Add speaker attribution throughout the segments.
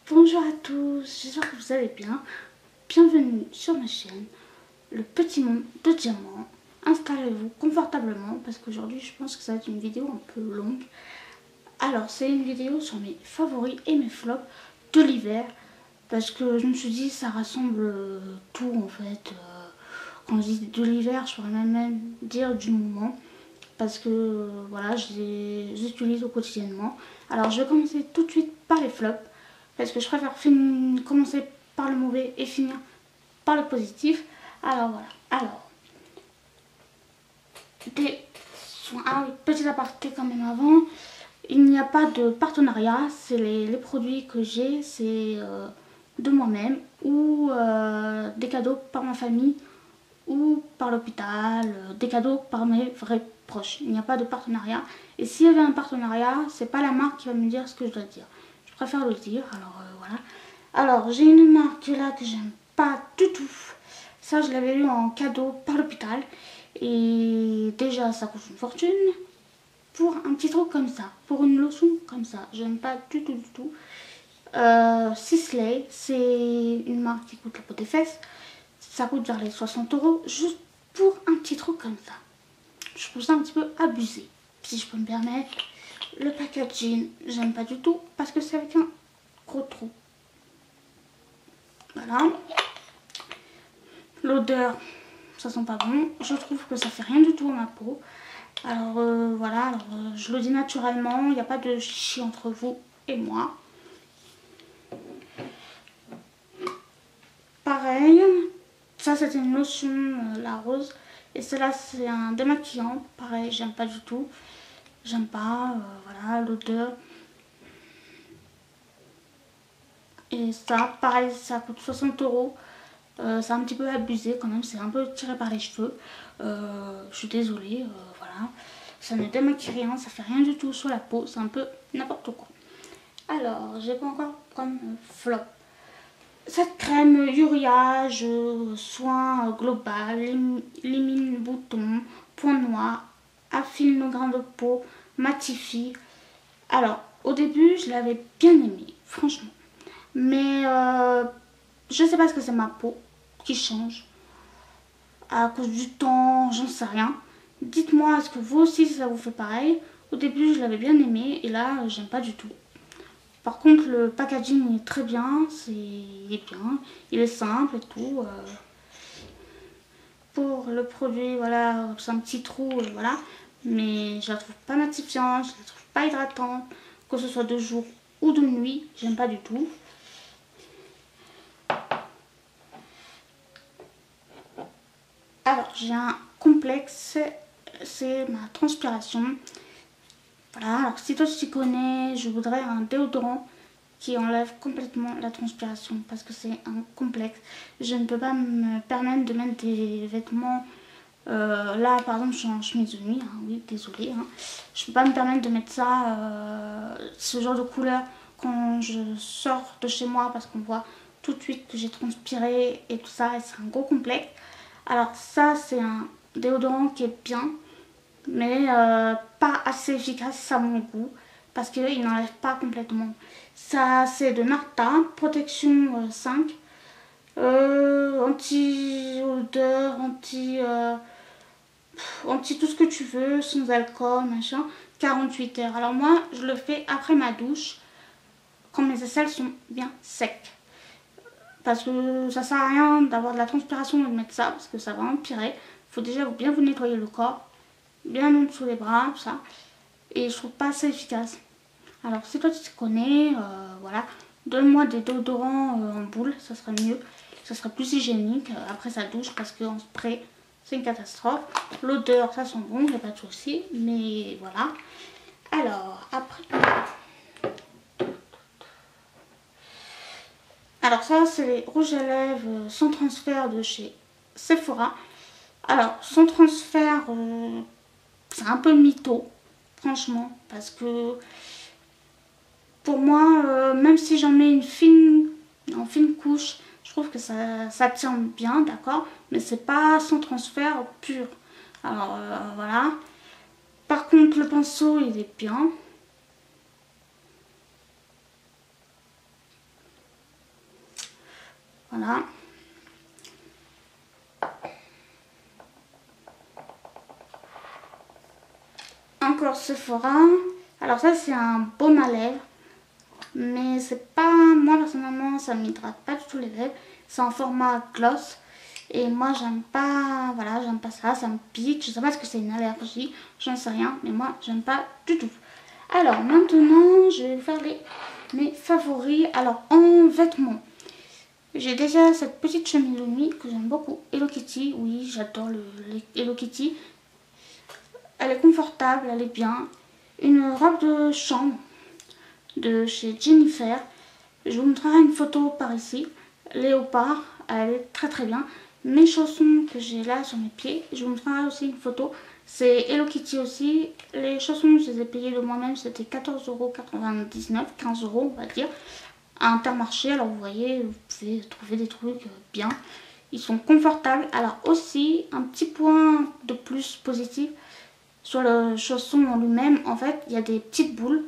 Speaker 1: Bonjour à tous, j'espère que vous allez bien. Bienvenue sur ma chaîne, le petit monde de diamant. Installez-vous confortablement parce qu'aujourd'hui je pense que ça va être une vidéo un peu longue. Alors c'est une vidéo sur mes favoris et mes flops de l'hiver. Parce que je me suis dit ça rassemble tout en fait. Quand je dis de l'hiver, je pourrais même dire du moment. Parce que voilà, je les utilise au quotidiennement. Alors je vais commencer tout de suite par les flops. Parce que je préfère commencer par le mauvais et finir par le positif. Alors voilà. Alors, des soins. Ah oui, petit aparté quand même avant. Il n'y a pas de partenariat. C'est les produits que j'ai, c'est de moi-même ou des cadeaux par ma famille ou par l'hôpital, des cadeaux par mes vrais proches. Il n'y a pas de partenariat. Et s'il y avait un partenariat, c'est pas la marque qui va me dire ce que je dois dire. Je préfère le dire. Alors voilà. Alors j'ai une marque là que j'aime pas du tout. Ça je l'avais eu en cadeau par l'hôpital. Et déjà ça coûte une fortune. Pour un petit truc comme ça. Pour une lotion comme ça. J'aime pas du tout du tout. Sisley, c'est une marque qui coûte la peau des fesses. Ça coûte vers les 60 € juste pour un petit truc comme ça. Je trouve ça un petit peu abusé, si je peux me permettre. Le packaging, j'aime pas du tout parce que c'est avec un gros trou. Voilà. L'odeur, ça sent pas bon. Je trouve que ça fait rien du tout à ma peau. Alors voilà, je le dis naturellement, il n'y a pas de chichi entre vous et moi. Pareil, ça c'était une lotion, la rose. Et celle-là c'est un démaquillant. Pareil, j'aime pas du tout. J'aime pas, voilà, l'odeur. Et ça, pareil, ça coûte 60 €. C'est un petit peu abusé quand même, c'est un peu tiré par les cheveux. Je suis désolée, voilà. Ça ne démaquille rien, ça fait rien du tout sur la peau, c'est un peu n'importe quoi. Alors, j'ai pas encore comme flop. Cette crème uriage, soin global, élimine le bouton, point noir, affine nos grains de peau, matifie. Alors, au début, je l'avais bien aimé, franchement. Mais je sais pas ce que c'est ma peau qui change. À cause du temps, j'en sais rien. Dites-moi, est-ce que vous aussi ça vous fait pareil? Au début, je l'avais bien aimé et là, j'aime pas du tout. Par contre, le packaging est très bien, il est bien, il est simple et tout. Pour le produit, voilà, c'est un petit trou, voilà. Mais je la trouve pas matifiante, je la trouve pas hydratante, que ce soit de jour ou de nuit, j'aime pas du tout. Alors, j'ai un complexe, c'est ma transpiration. Voilà, alors si toi tu t'y connais, je voudrais un déodorant qui enlève complètement la transpiration parce que c'est un complexe. Je ne peux pas me permettre de mettre des vêtements. Là, par exemple, je suis en chemise de nuit, hein, oui, désolée. Hein. Je ne peux pas me permettre de mettre ça, ce genre de couleur quand je sors de chez moi parce qu'on voit tout de suite que j'ai transpiré et tout ça et c'est un gros complexe. Alors ça, c'est un déodorant qui est bien, mais pas assez efficace à mon goût parce qu'il n'enlève pas complètement. Ça, c'est de Narta, protection 5, anti-odeur, anti tout ce que tu veux, sans alcool, machin, 48 heures. Alors moi, je le fais après ma douche, quand mes aisselles sont bien secs. Parce que ça sert à rien d'avoir de la transpiration et de mettre ça, parce que ça va empirer. Il faut déjà bien vous nettoyer le corps, bien en dessous les bras, tout ça. Et je trouve pas assez efficace. Alors si toi tu te connais, voilà, donne-moi des déodorants en boule, ça serait mieux. Ça serait plus hygiénique après sa douche, parce qu'en spray, c'est une catastrophe. L'odeur, ça sent bon, il n'y a pas de souci, mais voilà. Alors, après... Alors ça, c'est les rouges à lèvres sans transfert de chez Sephora. Alors, sans transfert, c'est un peu mytho, franchement, parce que pour moi, même si j'en mets en fine couche, je trouve que ça tient bien, d'accord, mais c'est pas sans transfert pur. Alors, voilà. Par contre, le pinceau, il est bien. Voilà. Encore Sephora. Alors ça c'est un baume à lèvres. Mais c'est pas... Moi personnellement ça m'hydrate pas du tout les lèvres. C'est en format gloss. Et moi j'aime pas... Voilà, j'aime pas ça. Ça me pique. Je sais pas ce que c'est une allergie. J'en sais rien. Mais moi j'aime pas du tout. Alors maintenant je vais faire mes favoris. Alors en vêtements. J'ai déjà cette petite chemise de nuit que j'aime beaucoup. Hello Kitty. Oui, j'adore les Hello Kitty. Elle est confortable, elle est bien. Une robe de chambre de chez Jennifer. Je vous montrerai une photo par ici. Léopard, elle est très très bien. Mes chaussons que j'ai là sur mes pieds, je vous montrerai aussi une photo. C'est Hello Kitty aussi. Les chaussons, je les ai payés de moi-même, c'était 14,99 €, 15 € on va dire. À Intermarché, alors vous voyez, vous pouvez trouver des trucs bien. Ils sont confortables. Alors aussi, un petit point de plus positif. Sur le chausson en lui-même, en fait, il y a des petites boules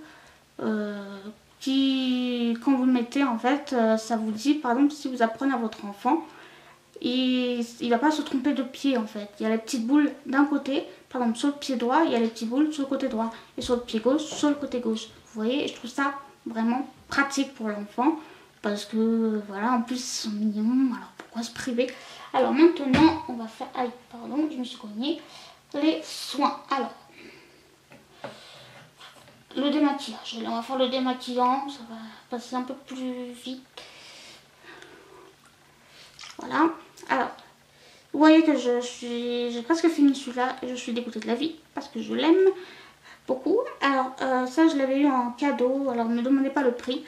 Speaker 1: qui, quand vous le mettez, en fait, ça vous dit, par exemple, si vous apprenez à votre enfant, il ne va pas se tromper de pied, en fait. Il y a les petites boules d'un côté, par exemple, sur le pied droit, il y a les petites boules sur le côté droit, et sur le pied gauche, sur le côté gauche. Vous voyez, et je trouve ça vraiment pratique pour l'enfant, parce que, voilà, en plus, ils sont mignons, alors pourquoi se priver? Alors maintenant, on va faire... Aïe, pardon, je me suis cognée. Les soins. Alors, le démaquillage. Là, on va faire le démaquillant. Ça va passer un peu plus vite. Voilà. Alors, vous voyez que j'ai presque fini celui-là. Et je suis dégoûtée de la vie parce que je l'aime beaucoup. Alors, ça, je l'avais eu en cadeau. Alors, ne me demandez pas le prix.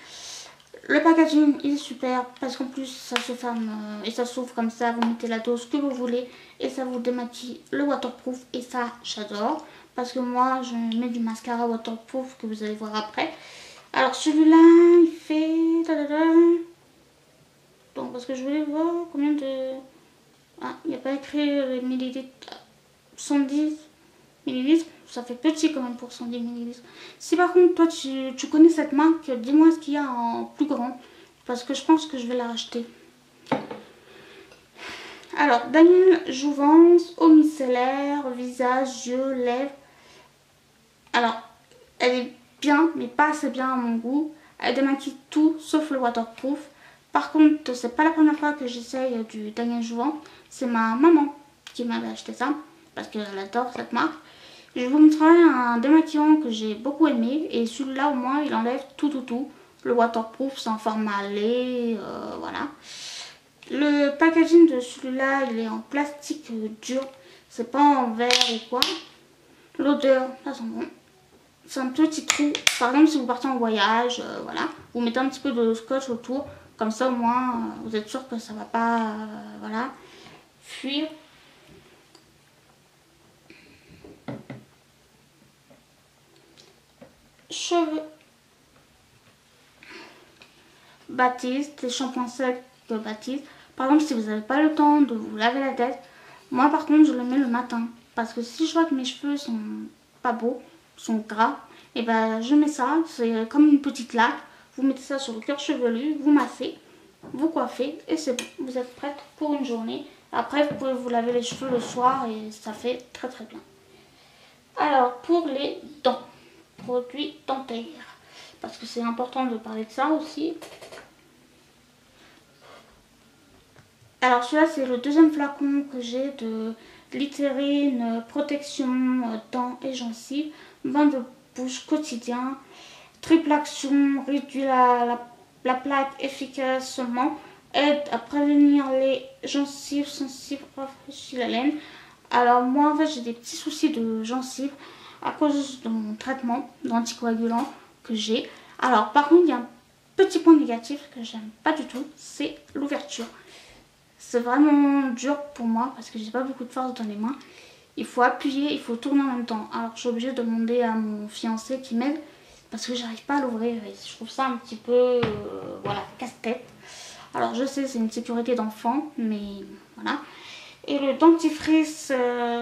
Speaker 1: Le packaging, il est super parce qu'en plus, ça se ferme et ça s'ouvre comme ça. Vous mettez la dose que vous voulez et ça vous démaquille le waterproof. Et ça, j'adore. Parce que moi, je mets du mascara waterproof que vous allez voir après. Alors, celui-là, il fait... Donc, parce que je voulais voir combien de... Ah, il n'y a pas écrit les millilitres. 110 millilitres. Ça fait petit quand même pour 110 millilitres. Si par contre, toi, tu connais cette marque, dis-moi ce qu'il y a en plus grand. Parce que je pense que je vais la racheter. Alors, Daniel Jouvence, eau micellaire, visage, yeux, lèvres. Alors, elle est bien, mais pas assez bien à mon goût. Elle démaquille tout, sauf le waterproof. Par contre, c'est pas la première fois que j'essaye du Daniel Jouvence. C'est ma maman qui m'avait acheté ça, parce qu'elle adore cette marque. Je vous montrerai un démaquillant que j'ai beaucoup aimé. Et celui-là, au moins, il enlève tout. Le waterproof, c'est en format lait, voilà. Le packaging de celui-là, il est en plastique dur. C'est pas en verre ou quoi. L'odeur, ça sent bon. C'est un petit trou. Par exemple, si vous partez en voyage, voilà, vous mettez un petit peu de scotch autour. Comme ça, au moins, vous êtes sûr que ça va pas, voilà, fuir. Cheveux. Baptiste, les shampoings secs de Baptiste. Par exemple, si vous n'avez pas le temps de vous laver la tête, moi par contre je le mets le matin. Parce que si je vois que mes cheveux sont pas beaux, sont gras, et ben je mets ça, c'est comme une petite laque. Vous mettez ça sur le cuir chevelu, vous massez, vous coiffez et c'est bon. Vous êtes prête pour une journée. Après vous pouvez vous laver les cheveux le soir et ça fait très très bien. Alors pour les dents, produits dentaires. Parce que c'est important de parler de ça aussi. Alors celui-là c'est le deuxième flacon que j'ai de Littérine protection dents et gencives, bain de bouche quotidien, triple action, réduit la plaque efficacement, aide à prévenir les gencives sensibles, rafraîchit la laine. Alors moi en fait j'ai des petits soucis de gencives à cause de mon traitement d'anticoagulant que j'ai. Alors par contre il y a un petit point négatif que j'aime pas du tout, c'est l'ouverture. C'est vraiment dur pour moi parce que j'ai pas beaucoup de force dans les mains. Il faut appuyer, il faut tourner en même temps. Alors je suis obligée de demander à mon fiancé qui m'aide parce que j'arrive pas à l'ouvrir. Je trouve ça un petit peu voilà, casse-tête. Alors je sais c'est une sécurité d'enfant mais voilà. Et le dentifrice,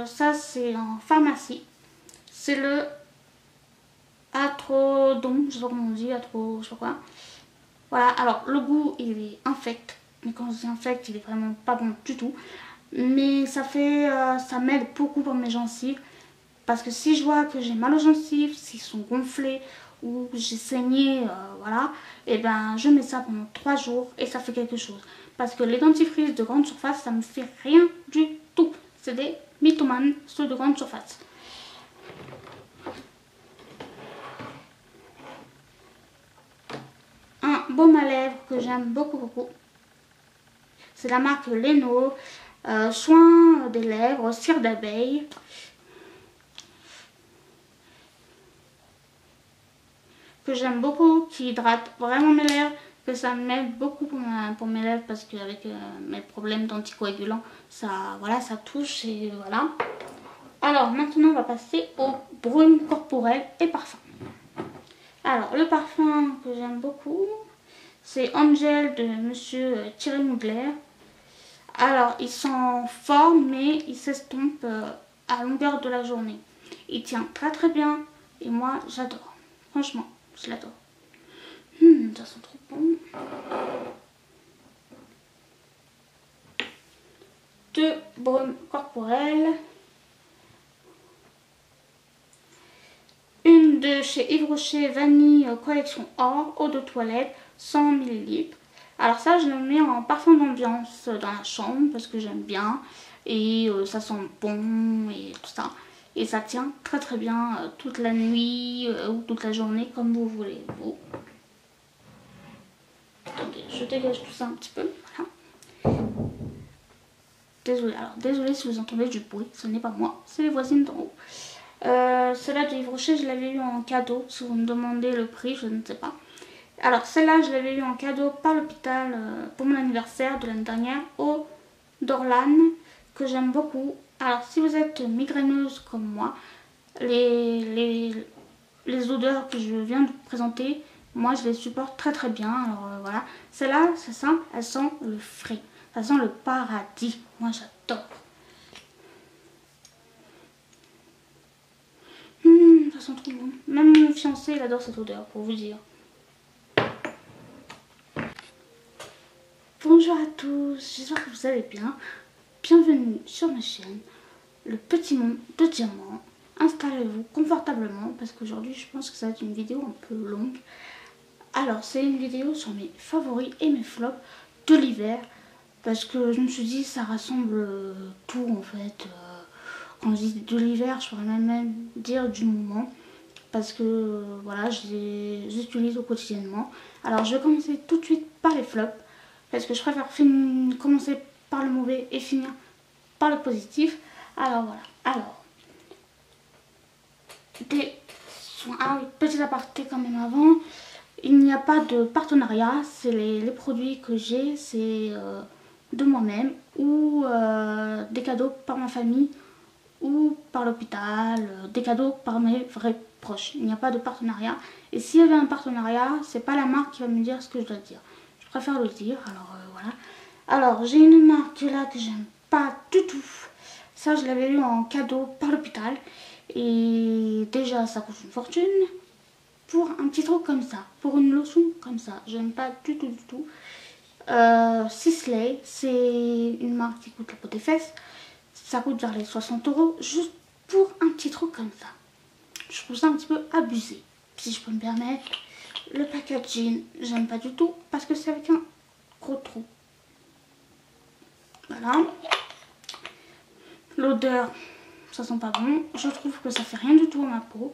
Speaker 1: ça c'est en pharmacie. C'est le Atrodon, je sais pas comment on dit, je sais pas quoi. Voilà, alors le goût il est infect. Mais quand je dis infect, il est vraiment pas bon du tout. Mais ça m'aide beaucoup pour mes gencives. Parce que si je vois que j'ai mal aux gencives, s'ils sont gonflés ou j'ai saigné, voilà, et ben je mets ça pendant 3 jours et ça fait quelque chose. Parce que les dentifrices de grande surface, ça me fait rien du tout. C'est des mythomanes, ceux de grande surface. Un baume à lèvres que j'aime beaucoup. C'est la marque Leno, soin des lèvres, cire d'abeille. Que j'aime beaucoup, qui hydrate vraiment mes lèvres, que ça m'aide beaucoup pour mes lèvres parce qu'avec mes problèmes d'anticoagulants, ça, voilà, ça touche et voilà. Alors maintenant on va passer au brume corporel et parfum. Alors le parfum que j'aime beaucoup, c'est Angel de Monsieur Thierry Mugler. Alors il sent fort mais il s'estompe à longueur de la journée. Il tient très bien et moi j'adore, franchement. Je l'adore. Ça sent trop bon. 2 brumes corporelles. Une de chez Yves Rocher Vanille Collection Or, eau de toilette, 100 ml. Alors ça, je le mets en parfum d'ambiance dans la chambre parce que j'aime bien. Et ça sent bon et tout ça. Et ça tient très bien toute la nuit ou toute la journée comme vous voulez. Vous. Attendez, je dégage tout ça un petit peu. Voilà. Désolée si vous entendez du bruit, ce n'est pas moi, c'est les voisines d'en haut. Celle-là de Yves Rocher, je l'avais eu en cadeau. Si vous me demandez le prix, je ne sais pas. Alors celle-là, je l'avais eu en cadeau par l'hôpital pour mon anniversaire de l'année dernière, eau d'Orlane, que j'aime beaucoup. Alors si vous êtes migraineuse comme moi, les odeurs que je viens de vous présenter, moi je les supporte très bien. Alors voilà, celle-là c'est simple, elle sent le frais, ça sent le paradis, moi j'adore. Ça sent trop bon, même mon fiancé il adore cette odeur pour vous dire. Bonjour à tous, j'espère que vous allez bien. Bienvenue sur ma chaîne, le petit monde de diamants. Installez-vous confortablement parce qu'aujourd'hui je pense que ça va être une vidéo un peu longue. Alors c'est une vidéo sur mes favoris et mes flops de l'hiver parce que je me suis dit ça rassemble tout en fait. Quand je dis de l'hiver, je pourrais même dire du moment parce que voilà, je les utilise au quotidiennement. Alors je vais commencer tout de suite par les flops parce que je préfère commencer par le mauvais et finir par le positif. Alors voilà, alors des soins. Ah oui, petit aparté quand même avant. Il n'y a pas de partenariat, c'est les produits que j'ai, c'est de moi-même ou des cadeaux par ma famille ou par l'hôpital, des cadeaux par mes vrais proches. Il n'y a pas de partenariat. Et s'il y avait un partenariat, c'est pas la marque qui va me dire ce que je dois dire. Je préfère le dire, alors voilà. Alors j'ai une marque là que j'aime pas du tout. Ça je l'avais eu en cadeau par l'hôpital. Et déjà ça coûte une fortune. Pour un petit truc comme ça, pour une lotion comme ça, j'aime pas du tout. Sisley, c'est une marque qui coûte la peau des fesses. Ça coûte vers les 60 € juste pour un petit truc comme ça. Je trouve ça un petit peu abusé, si je peux me permettre. Le packaging, j'aime pas du tout parce que c'est avec un gros trou. Voilà. L'odeur, ça sent pas bon. Je trouve que ça fait rien du tout à ma peau.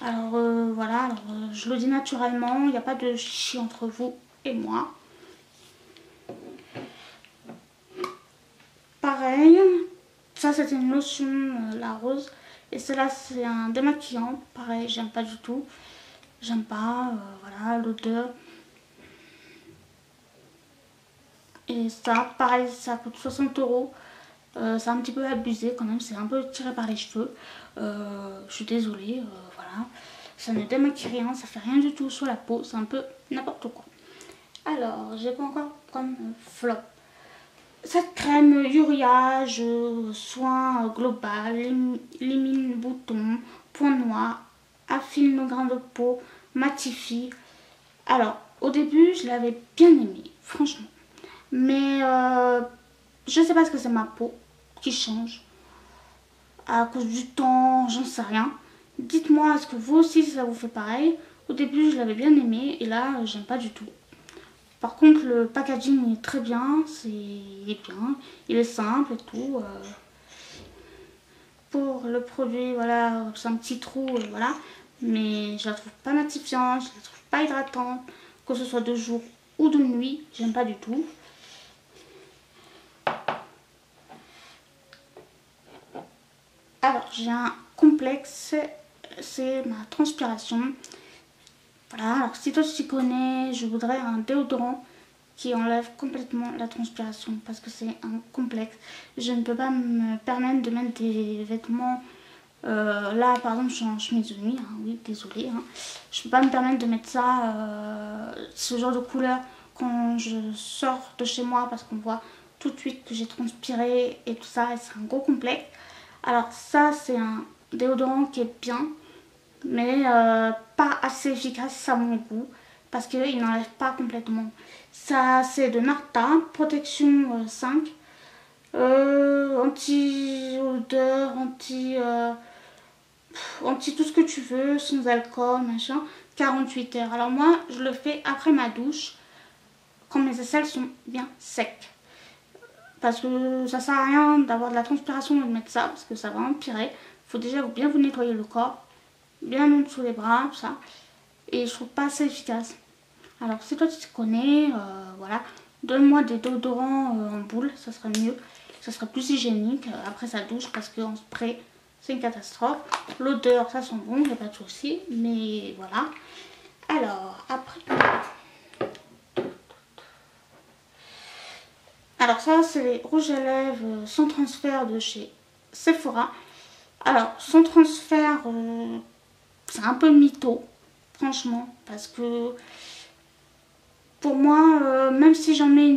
Speaker 1: Alors voilà, je le dis naturellement, il n'y a pas de chichi entre vous et moi. Pareil, ça c'était une lotion, la rose. Et celle-là c'est un démaquillant, pareil, j'aime pas du tout. J'aime pas, voilà, l'odeur. Et ça, pareil, ça coûte 60 €. C'est un petit peu abusé quand même, c'est un peu tiré par les cheveux. Je suis désolée, voilà. Ça ne démaquille rien, ça fait rien du tout sur la peau, c'est un peu n'importe quoi. Alors, j'ai pas encore comme flop. Cette crème uriage, soin global, élimine boutons, points noirs, affine nos grains de peau, matifie. Alors, au début, je l'avais bien aimé, franchement. Mais je sais pas ce que c'est ma peau qui change à cause du temps, j'en sais rien. Dites-moi, est-ce que vous aussi ça vous fait pareil? Au début je l'avais bien aimé et là j'aime pas du tout. Par contre le packaging est très bien, il est bien, il est simple et tout. Pour le produit, voilà, c'est un petit trou, voilà. Mais je la trouve pas matifiante, je la trouve pas hydratante, que ce soit de jour ou de nuit, j'aime pas du tout. Alors j'ai un complexe, c'est ma transpiration. Voilà, alors si toi tu t'y connais, je voudrais un déodorant qui enlève complètement la transpiration parce que c'est un complexe. Je ne peux pas me permettre de mettre des vêtements. Là par exemple je suis en chemise de nuit, hein, oui désolée. Hein. Je peux pas me permettre de mettre ça, ce genre de couleur quand je sors de chez moi parce qu'on voit tout de suite que j'ai transpiré et tout ça et c'est un gros complexe. Alors ça c'est un déodorant qui est bien mais pas assez efficace à mon goût parce qu'il n'enlève pas complètement. Ça c'est de Narta, protection 5, anti-odeur, anti tout ce que tu veux, sans alcool, machin, 48 heures. Alors moi je le fais après ma douche quand mes aisselles sont bien secs. Parce que ça sert à rien d'avoir de la transpiration et de mettre ça parce que ça va empirer. Il faut déjà bien vous nettoyer le corps, bien même sous les bras, tout ça. Et je trouve pas assez efficace. Alors si toi tu te connais, voilà, donne-moi des déodorants en boule, ça serait mieux. Ça serait plus hygiénique après sa douche parce qu'en spray c'est une catastrophe. L'odeur ça sent bon, il n'y a pas de souci, mais voilà. Alors après... Alors ça c'est les rouges à lèvres sans transfert de chez Sephora. Alors sans transfert, c'est un peu mytho, franchement, parce que pour moi, même si j'en mets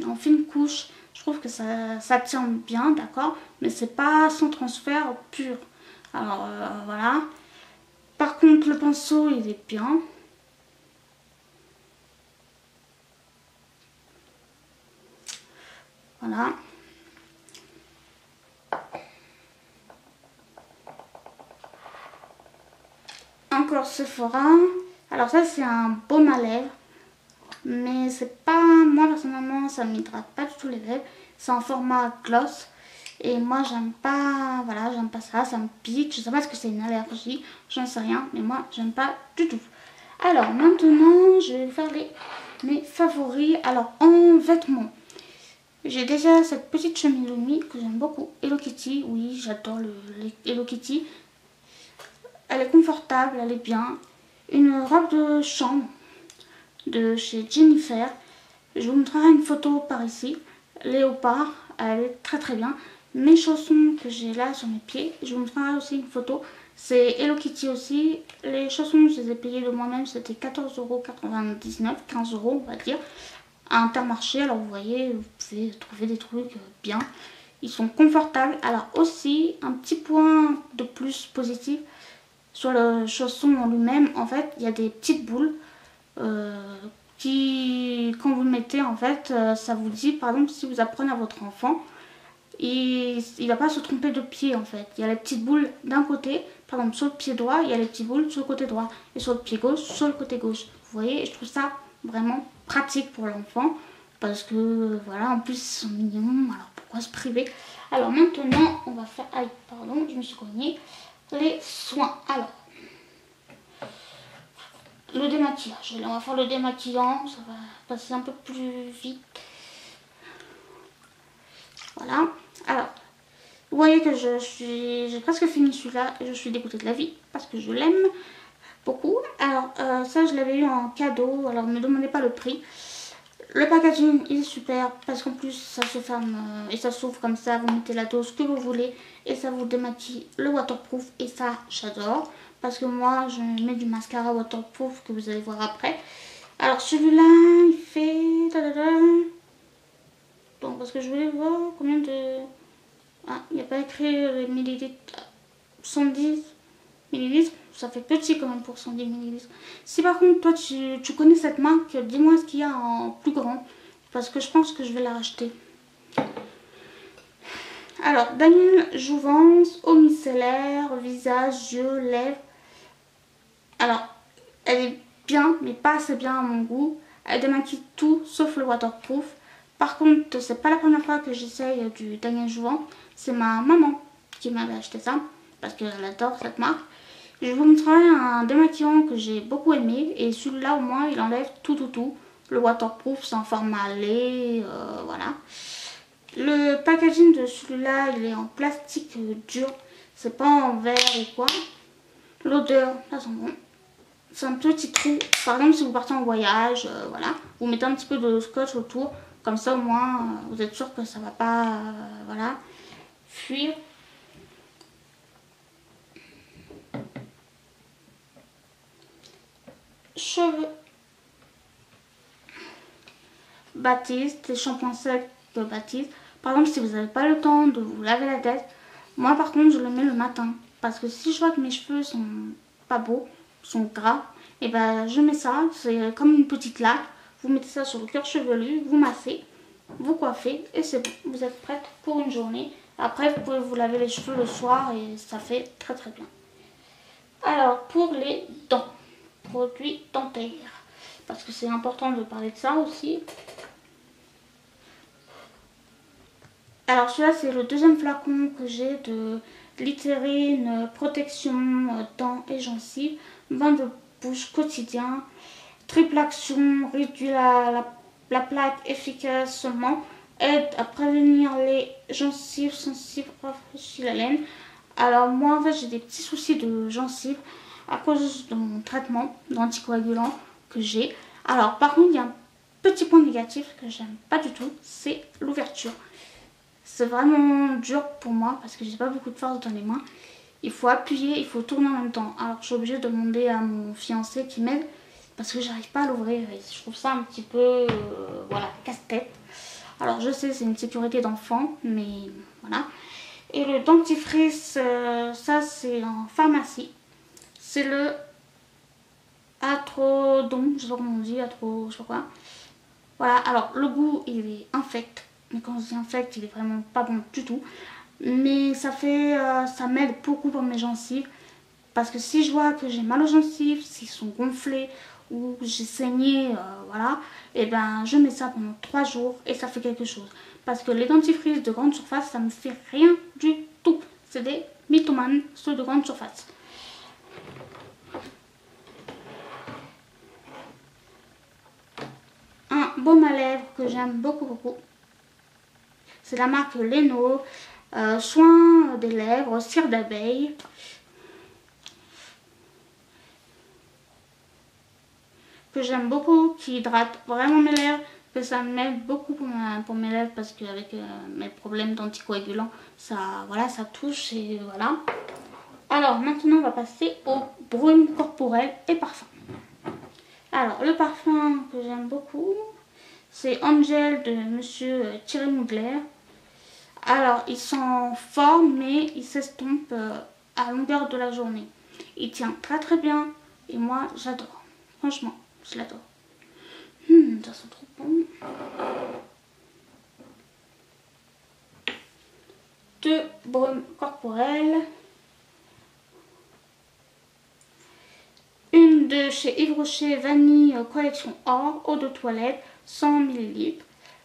Speaker 1: en fine couche, je trouve que ça tient bien, d'accord, mais c'est pas sans transfert pur. Alors voilà. Par contre le pinceau il est bien. Voilà. Encore Sephora. Alors ça c'est un baume à lèvres. Mais c'est pas... Moi personnellement ça m'hydrate pas du tout les lèvres. C'est en format gloss. Et moi j'aime pas... Voilà, j'aime pas ça. Ça me pique. Je sais pas ce que c'est une allergie. J'en sais rien. Mais moi j'aime pas du tout. Alors maintenant je vais vous faire mes favoris. Alors en vêtements. J'ai déjà cette petite chemise de nuit que j'aime beaucoup. Hello Kitty. Oui, j'adore les Hello Kitty. Elle est confortable, elle est bien. Une robe de chambre de chez Jennifer. Je vous montrerai une photo par ici. Léopard, elle est très très bien. Mes chaussons que j'ai là sur mes pieds, je vous montrerai aussi une photo. C'est Hello Kitty aussi. Les chaussons, je les ai payés de moi-même, c'était 14,99 €, 15 € on va dire. À Intermarché, alors vous voyez, vous pouvez trouver des trucs bien. Ils sont confortables. Alors aussi, un petit point de plus positif, sur le chausson en lui-même, en fait, il y a des petites boules qui, quand vous le mettez, en fait, ça vous dit, par exemple, si vous apprenez à votre enfant, il va pas se tromper de pied, en fait. Il y a les petites boules d'un côté, par exemple, sur le pied droit, il y a les petites boules sur le côté droit, et sur le pied gauche, sur le côté gauche. Vous voyez, et je trouve ça vraiment pratique pour l'enfant, parce que, voilà, en plus, ils sont mignons, alors pourquoi se priver? Alors maintenant, on va faire... Aïe, pardon, je me suis cognée. Les soins. Alors, le démaquillage. Là, on va faire le démaquillant. Ça va passer un peu plus vite. Voilà. Alors, vous voyez que j'ai presque fini celui-là. Et je suis dégoûtée de la vie parce que je l'aime beaucoup. Alors, ça, je l'avais eu en cadeau. Alors, ne me demandez pas le prix. Le packaging, il est super parce qu'en plus, ça se ferme et ça s'ouvre comme ça. Vous mettez la dose que vous voulez et ça vous démaquille le waterproof. Et ça, j'adore parce que moi, je mets du mascara waterproof que vous allez voir après. Alors, celui-là, il fait... Donc, parce que je voulais voir combien de... Ah, il n'y a pas écrit les millilitres. 110 millilitres. Ça fait petit quand même pour 110 millilitres. Si par contre toi tu connais cette marque, dis-moi ce qu'il y a en plus grand. parce que je pense que je vais la racheter. Alors, Daniel Jouvence, eau micellaire, visage, yeux, lèvres. Alors, elle est bien, mais pas assez bien à mon goût. Elle démaquille tout, sauf le waterproof. Par contre, c'est pas la première fois que j'essaye du Daniel Jouvence. C'est ma maman qui m'avait acheté ça, parce qu'elle adore cette marque. Je vous montrerai un démaquillant que j'ai beaucoup aimé. Et celui-là, au moins, il enlève tout. Le waterproof, c'est en format lait, voilà. Le packaging de celui-là, il est en plastique dur. C'est pas en verre ou quoi. L'odeur, ça sent bon. C'est un petit trou. Par exemple, si vous partez en voyage, voilà, vous mettez un petit peu de scotch autour. Comme ça, au moins, vous êtes sûr que ça va pas, voilà, fuir. Cheveux. Baptiste, les shampoings secs de Baptiste. Par exemple, si vous n'avez pas le temps de vous laver la tête, moi par contre, je le mets le matin. Parce que si je vois que mes cheveux sont pas beaux, sont gras, et ben je mets ça. C'est comme une petite laque. Vous mettez ça sur le cuir chevelu, vous massez, vous coiffez et c'est bon. Vous êtes prête pour une journée. Après, vous pouvez vous laver les cheveux le soir et ça fait très bien. Alors, pour les dents, produits dentaires. Parce que c'est important de parler de ça aussi. Alors celui-là c'est le deuxième flacon que j'ai de Littérine protection dents et gencives, bain de bouche quotidien, triple action, réduit la plaque efficacement, aide à prévenir les gencives sensibles, rafraîchit la laine. Alors moi en fait j'ai des petits soucis de gencives à cause de mon traitement d'anticoagulant que j'ai. Alors par contre il y a un petit point négatif que j'aime pas du tout, c'est l'ouverture. C'est vraiment dur pour moi parce que j'ai pas beaucoup de force dans les mains. Il faut appuyer, il faut tourner en même temps. Alors je suis obligée de demander à mon fiancé qui m'aide parce que j'arrive pas à l'ouvrir. Et je trouve ça un petit peu, voilà, casse-tête. Alors je sais, c'est une sécurité d'enfant, mais voilà. Et le dentifrice, ça c'est en pharmacie. C'est le Atrodon, je sais pas comment on dit, je sais pas quoi. Voilà, alors le goût il est infect. Mais quand je dis infect, il est vraiment pas bon du tout. Mais ça fait, ça m'aide beaucoup pour mes gencives. Parce que si je vois que j'ai mal aux gencives, s'ils sont gonflés ou j'ai saigné, voilà, et ben je mets ça pendant 3 jours et ça fait quelque chose. Parce que les dentifrices de grande surface, ça me fait rien du tout. C'est des mythomanes, ceux de grande surface. Un baume à lèvres que j'aime beaucoup. C'est la marque Leno, soin des lèvres, cire d'abeille. Que j'aime beaucoup, qui hydrate vraiment mes lèvres, que ça m'aide beaucoup pour mes lèvres parce qu'avec mes problèmes d'anticoagulants, ça, voilà, ça touche et voilà. Alors maintenant on va passer au brume corporel et parfum. Alors le parfum que j'aime beaucoup, c'est Angel de Monsieur Thierry Mugler. Alors il sent fort mais il s'estompe à longueur de la journée. Il tient très bien et moi j'adore, franchement. Je l'adore. Ça sent trop bon. 2 brumes corporelles. Une de chez Yves Rocher Vanille Collection Or, eau de toilette, 100 ml.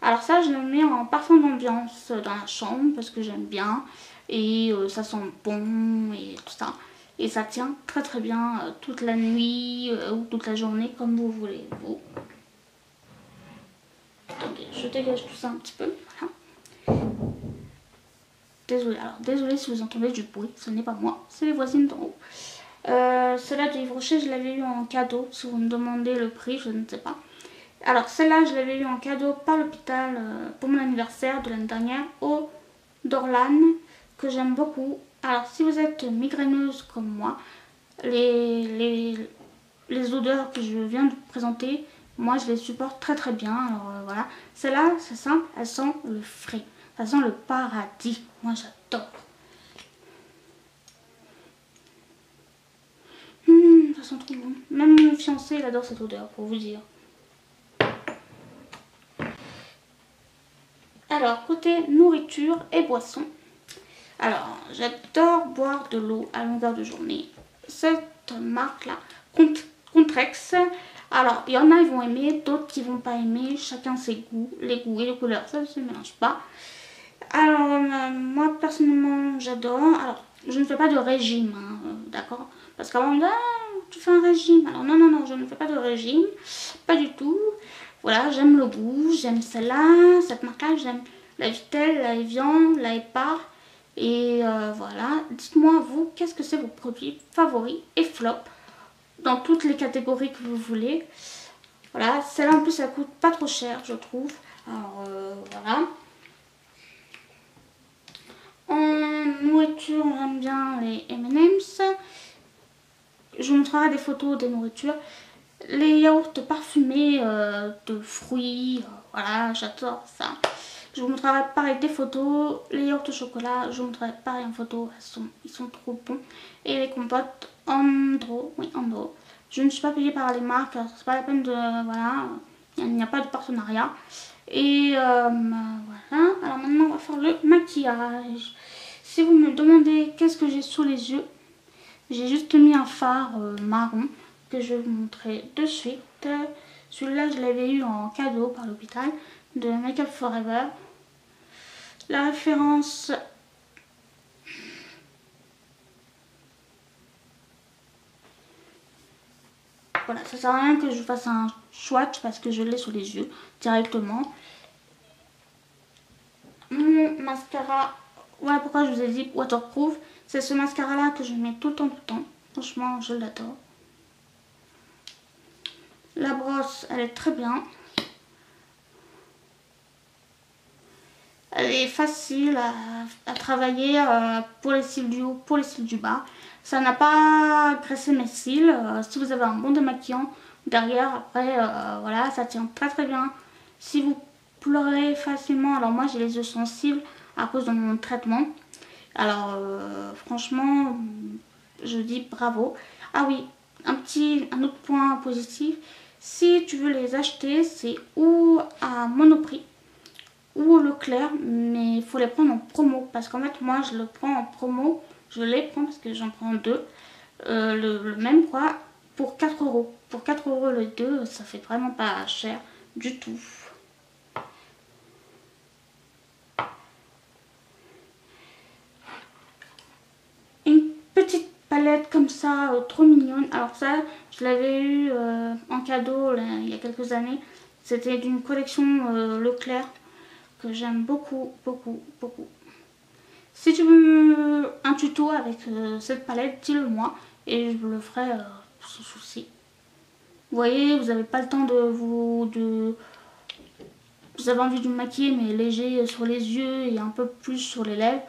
Speaker 1: Alors ça, je le mets en parfum d'ambiance dans la chambre parce que j'aime bien. Et ça sent bon et tout ça. Et ça tient très bien toute la nuit ou toute la journée comme vous voulez. Vous. Attendez, je dégage tout ça un petit peu. Voilà. Désolée si vous entendez du bruit, ce n'est pas moi, c'est les voisines d'en haut. Celle-là de Yves Rocher, je l'avais eu en cadeau. Si vous me demandez le prix, je ne sais pas. Alors celle-là, je l'avais eu en cadeau par l'hôpital pour mon anniversaire de l'année dernière, eau d'Orlane, que j'aime beaucoup. Alors si vous êtes migraineuse comme moi, les odeurs que je viens de vous présenter, moi je les supporte très bien. Alors voilà, celle-là, c'est simple, elle sent le frais, ça sent le paradis. Moi j'adore. Ça sent trop bon. Même mon fiancé il adore cette odeur, pour vous dire. Alors, côté nourriture et boisson. Alors, j'adore boire de l'eau à longueur de journée. Cette marque-là, Contrex. Alors, il y en a qui vont aimer, d'autres qui vont pas aimer. Chacun ses goûts, les goûts et les couleurs, ça ne se mélange pas. Alors, moi personnellement, j'adore. Alors, je ne fais pas de régime, hein, d'accord? Parce qu'avant, on me dit, ah, tu fais un régime. Alors, non, non, non, je ne fais pas de régime. Pas du tout. Voilà, j'aime le goût, j'aime celle-là, cette marque-là, j'aime la Vittel, la Evian, la Epar. Et voilà, dites-moi vous, qu'est-ce que c'est vos produits favoris et flop dans toutes les catégories que vous voulez. Voilà, celle-là en plus, elle coûte pas trop cher, je trouve. Alors, voilà. En nourriture, j'aime bien les M&M's. Je vous montrerai des photos des nourritures. Les yaourts parfumés de fruits, voilà, j'adore ça. Je vous montrerai pareil des photos. Les yaourts au chocolat, je vous montrerai pareil en photo. Ils sont trop bons. Et les compotes Andro, oui Andro. Je ne suis pas payée par les marques, c'est pas la peine de, voilà, il n'y a pas de partenariat. Et voilà, alors maintenant on va faire le maquillage. Si vous me demandez qu'est-ce que j'ai sous les yeux, j'ai juste mis un fard marron que je vais vous montrer de suite. Celui-là, je l'avais eu en cadeau par l'hôpital de Make Up Forever. La référence... Voilà, ça sert à rien que je fasse un swatch parce que je l'ai sous les yeux directement. Mon mascara, voilà pourquoi je vous ai dit waterproof. C'est ce mascara là que je mets tout le temps, tout le temps. Franchement, je l'adore. La brosse, elle est très bien. Elle est facile à travailler pour les cils du haut, pour les cils du bas. Ça n'a pas graissé mes cils. Si vous avez un bon démaquillant derrière, après, voilà, ça tient très très bien. Si vous pleurez facilement, alors moi j'ai les yeux sensibles à cause de mon traitement. Alors franchement, je dis bravo. Ah oui, un autre point positif. Si tu veux les acheter, c'est ou à Monoprix ou au Leclerc, mais il faut les prendre en promo. Parce qu'en fait, moi, je le prends en promo. Je les prends parce que j'en prends deux. Le même quoi, pour 4 euros. Pour 4 euros les deux, ça fait vraiment pas cher du tout. Une petite palette comme ça, trop mignonne. Alors ça, je l'avais eu en cadeau là, il y a quelques années. C'était d'une collection Leclerc que j'aime beaucoup, beaucoup, beaucoup. Si tu veux un tuto avec cette palette, dis-le moi et je vous le ferai sans souci. Vous voyez, vous n'avez pas le temps vous avez envie de vous maquiller mais léger sur les yeux et un peu plus sur les lèvres.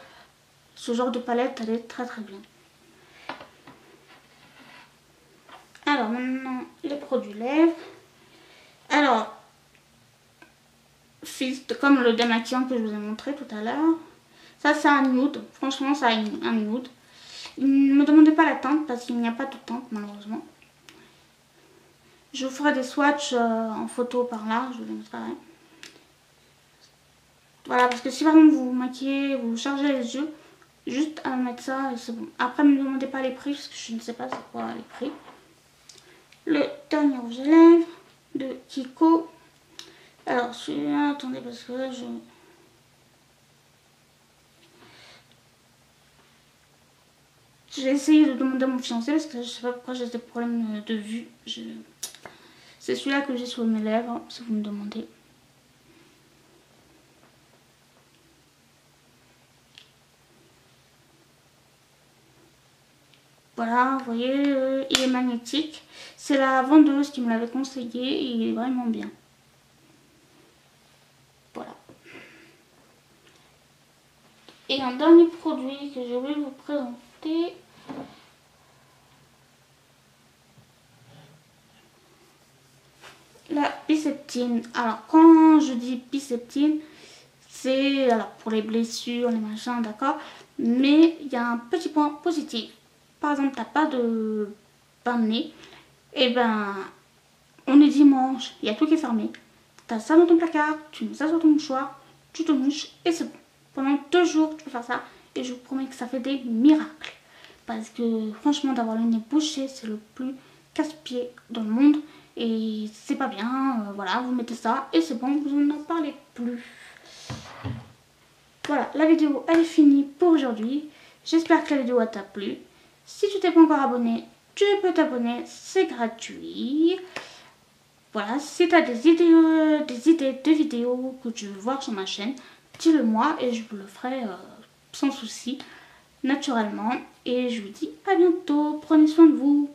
Speaker 1: Ce genre de palette, elle est très très bien. Alors maintenant, les produits lèvres. Alors, Fist, comme le démaquillant que je vous ai montré tout à l'heure. Ça c'est un nude, franchement ça a un nude. Ne me demandez pas la teinte parce qu'il n'y a pas de teinte malheureusement. Je vous ferai des swatchs en photo par là, je vous les montrerai. Voilà, parce que si vraiment vous vous maquillez, vous chargez les yeux, juste à mettre ça et c'est bon. Après ne me demandez pas les prix parce que je ne sais pas c'est quoi les prix. Le dernier rouge à lèvres de Kiko. Alors celui-là, attendez parce que là je... J'ai essayé de demander à mon fiancé parce que je sais pas pourquoi j'ai des problèmes de vue. C'est celui-là que j'ai sur mes lèvres, si vous me demandez. Voilà, vous voyez, il est magnétique. C'est la vendeuse qui me l'avait conseillé et il est vraiment bien. Voilà. Et un dernier produit que je vais vous présenter. La Biceptine. Alors quand je dis Biceptine, c'est alors pour les blessures, les machins, d'accord. Mais il y a un petit point positif. Par exemple, t'as pas de pain de nez. Et ben, on est dimanche, il y a tout qui est fermé. T'as ça dans ton placard, tu mets ça sur ton mouchoir. tu te mouches et c'est bon. Pendant 2 jours, tu peux faire ça et je vous promets que ça fait des miracles. Parce que franchement, d'avoir le nez bouché, c'est le plus casse-pied dans le monde. Et c'est pas bien, voilà, vous mettez ça et c'est bon, vous n'en parlez plus. Voilà, la vidéo elle est finie pour aujourd'hui. J'espère que la vidéo t'a plu. Si tu t'es pas encore abonné, tu peux t'abonner, c'est gratuit. Voilà, si tu as des idées de vidéos que tu veux voir sur ma chaîne, dis-le moi et je vous le ferai sans souci, naturellement. Et je vous dis à bientôt, prenez soin de vous.